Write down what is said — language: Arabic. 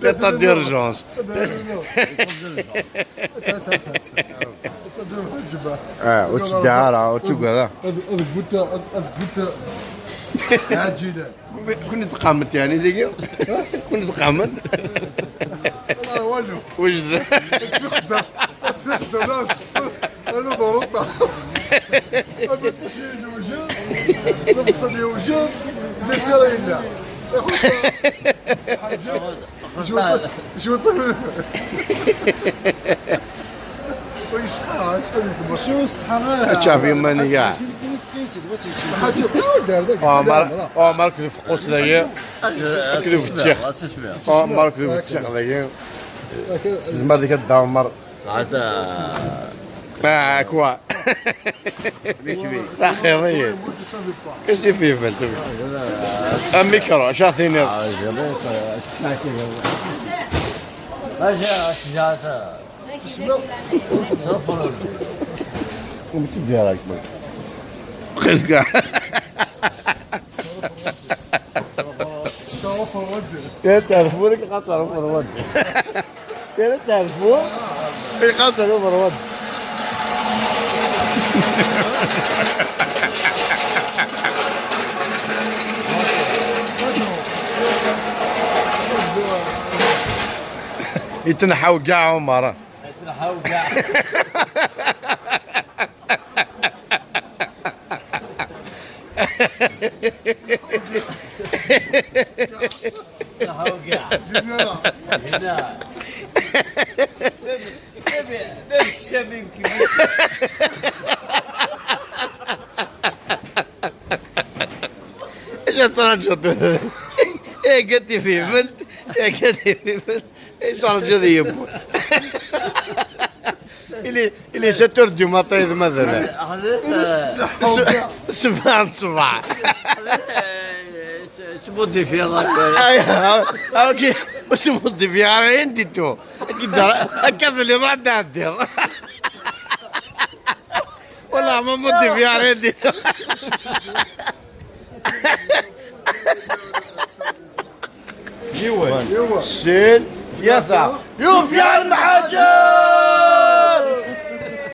l'état d'urgence. وتدعى وتقعد هذا بوتا عجينة. كنت تقامت يعني دقيقة. كنت تقامت. والله والو. وش ذا؟ تفخدم ناس. أنا ضربتها. أنا تشيج وجه. نفصل وجه. ليش رأينا؟ يا حاجة. شو طيب. ويستحى شو استحى شاف يماني قاع. مارك في قوس ذي. كذا في الشيخ. مارك في الشيخ ذي. زعما ديك الدمر. ما كوا. لا خيرية. كيش فيه فلسفة. الميكرو شاثين. كيف ديالك قيس كاع يا تعرفونك خاطر فرود يا تعرفون خاطر فرود يتنحوا كاع عمره يتنحوا كاع ايش ترجع ايه قدي في فلت ايه قدي في فلت ايش رجع ذي يبو اللي ستردي ما طيب مثلا سبحان صباح سمودي في الله اوكي سمودي في عندي تو اكيد اللي ما عندي والله ما مودي في عندي تو يوه سين يثا يوفي المحاجة